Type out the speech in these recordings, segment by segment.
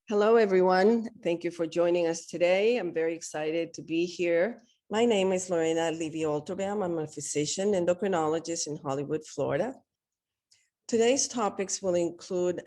Hello, everyone. Thank you for joining us today. I'm very excited to be here. My name is Lorena Levy-Olterbaum. I'm a physician endocrinologist in Hollywood, Florida. Today's topics will include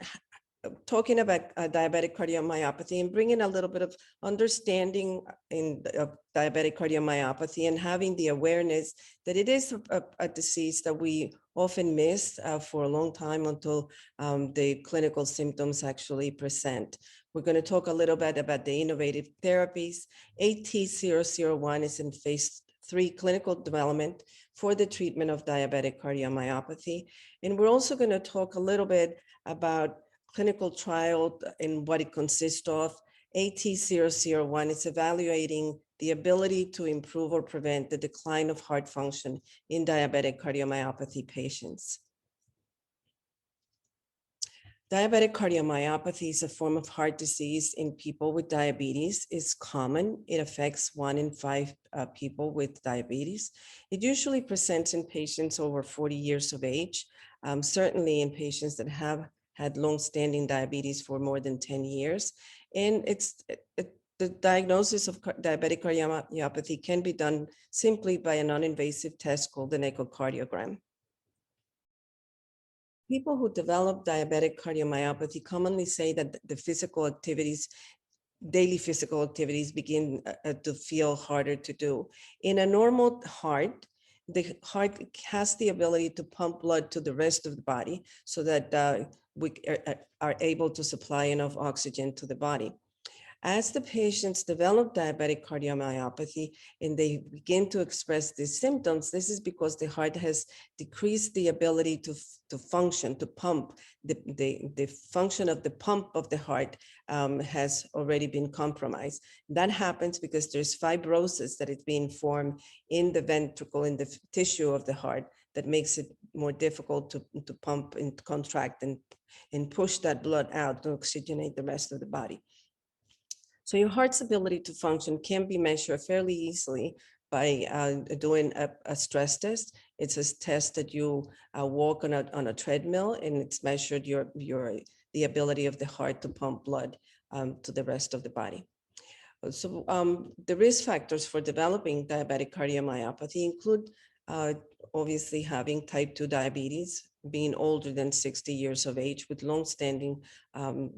talking about diabetic cardiomyopathy and bringing a little bit of understanding of diabetic cardiomyopathy and having the awareness that it is a disease that we often miss for a long time until the clinical symptoms actually present. We're going to talk a little bit about the innovative therapies. AT001 is in phase 3 clinical development for the treatment of diabetic cardiomyopathy. And we're also going to talk a little bit about clinical trial and what it consists of. AT001 is evaluating the ability to improve or prevent the decline of heart function in diabetic cardiomyopathy patients. Diabetic cardiomyopathy is a form of heart disease in people with diabetes. It's common. It affects 1 in 5 people with diabetes. It usually presents in patients over 40 years of age, certainly in patients that have had long-standing diabetes for more than 10 years. And the diagnosis of diabetic cardiomyopathy can be done simply by a non-invasive test called an echocardiogram. People who develop diabetic cardiomyopathy commonly say that the physical activities, daily physical activities begin to feel harder to do. In a normal heart, the heart has the ability to pump blood to the rest of the body so that we are able to supply enough oxygen to the body. As the patients develop diabetic cardiomyopathy and they begin to express these symptoms, this is because the heart has decreased the ability to function, to pump. The function of the pump of the heart has already been compromised. That happens because there's fibrosis that is being formed in the ventricle, in the tissue of the heart, that makes it more difficult to pump and contract and push that blood out to oxygenate the rest of the body. So your heart's ability to function can be measured fairly easily by doing a stress test. It's a test that you walk on a treadmill, and it's measured the ability of the heart to pump blood to the rest of the body. So the risk factors for developing diabetic cardiomyopathy include obviously having type 2 diabetes, being older than 60 years of age with long-standing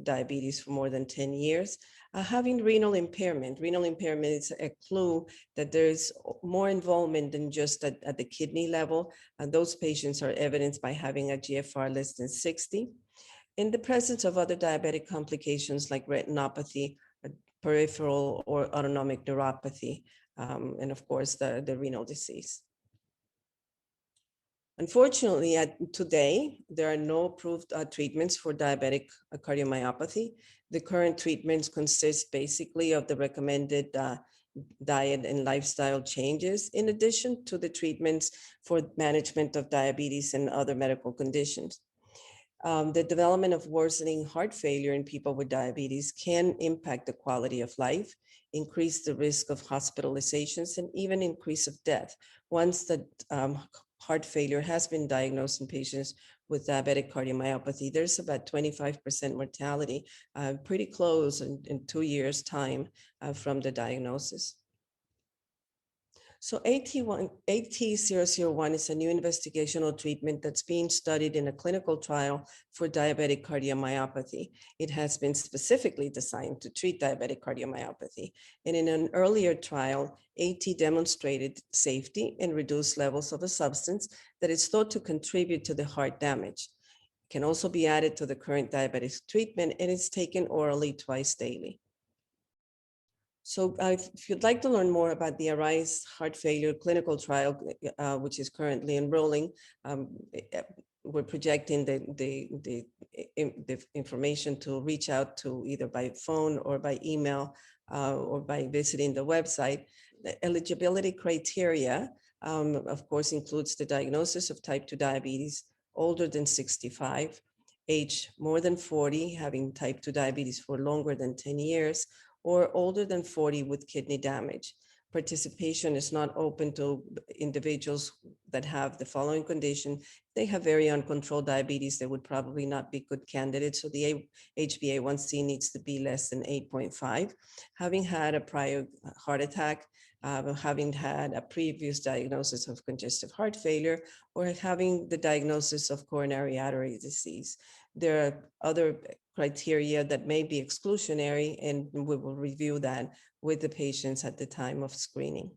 diabetes for more than 10 years, having renal impairment. Renal impairment is a clue that there's more involvement than just at the kidney level, and those patients are evidenced by having a GFR less than 60. In the presence of other diabetic complications like retinopathy, peripheral or autonomic neuropathy, and of course the renal disease. Unfortunately, today, there are no approved treatments for diabetic cardiomyopathy. The current treatments consist basically of the recommended diet and lifestyle changes, in addition to the treatments for management of diabetes and other medical conditions. The development of worsening heart failure in people with diabetes can impact the quality of life, increase the risk of hospitalizations, and even increase of death once the heart failure has been diagnosed in patients with diabetic cardiomyopathy. There's about 25% mortality, pretty close in 2 years' time from the diagnosis. So AT001 is a new investigational treatment that's being studied in a clinical trial for diabetic cardiomyopathy. It has been specifically designed to treat diabetic cardiomyopathy. And in an earlier trial, AT demonstrated safety and reduced levels of a substance that is thought to contribute to the heart damage. It can also be added to the current diabetes treatment, and it's taken orally twice daily. So if you'd like to learn more about the ARISE heart failure clinical trial, which is currently enrolling, we're projecting the information to reach out to either by phone or by email or by visiting the website. The eligibility criteria, of course, includes the diagnosis of type 2 diabetes, older than 65, age more than 40, having type 2 diabetes for longer than 10 years, or older than 40 with kidney damage. participation is not open to individuals that have the following condition. They have very uncontrolled diabetes, they would probably not be good candidates. So the HbA1c needs to be less than 8.5. Having had a prior heart attack, having had a previous diagnosis of congestive heart failure, or having the diagnosis of coronary artery disease. There are other criteria that may be exclusionary, and we will review that with the patients at the time of screening.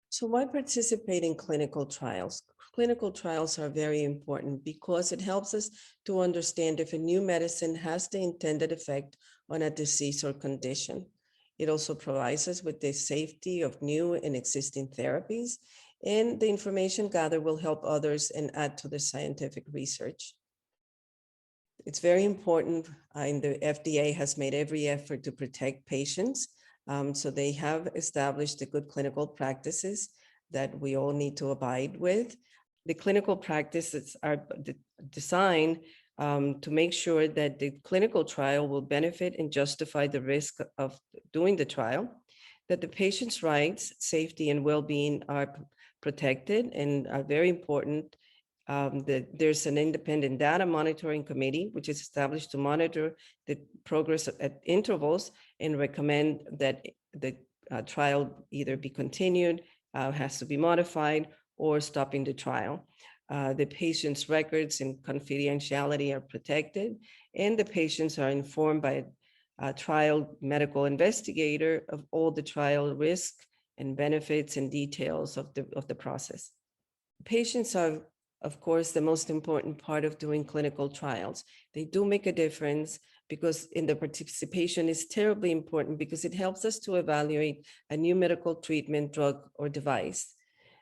So why participate in clinical trials? Clinical trials are very important because it helps us to understand if a new medicine has the intended effect on a disease or condition. It also provides us with the safety of new and existing therapies, and the information gathered will help others and add to the scientific research. It's very important, and the FDA has made every effort to protect patients. So they have established the good clinical practices that we all need to abide with. The clinical practices are designed to make sure that the clinical trial will benefit and justify the risk of doing the trial, that the patient's rights, safety, and well-being are protected and are very important. There's an independent data monitoring committee, which is established to monitor the progress at intervals and recommend that the trial either be continued, has to be modified, or stopping the trial. The patient's records and confidentiality are protected, and the patients are informed by a trial medical investigator of all the trial risk and benefits and details of the process. Patients are, of course, the most important part of doing clinical trials. They do make a difference because the participation is terribly important because it helps us to evaluate a new medical treatment, drug, or device.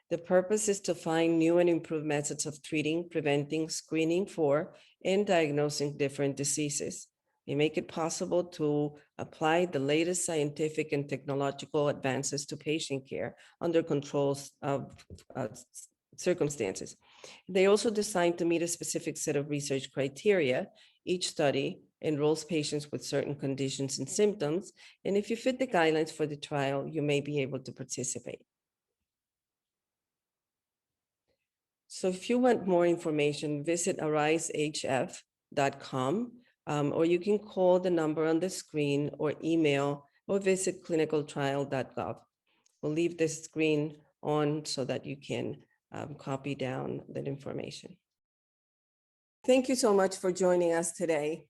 The purpose is to find new and improved methods of treating, preventing, screening for, and diagnosing different diseases. They make it possible to apply the latest scientific and technological advances to patient care under controls of circumstances. They also designed to meet a specific set of research criteria. Each study enrolls patients with certain conditions and symptoms, and if you fit the guidelines for the trial, you may be able to participate. So if you want more information, visit arisehf.com, or you can call the number on the screen or email or visit clinicaltrial.gov. We'll leave this screen on so that you can copy down that information. Thank you so much for joining us today.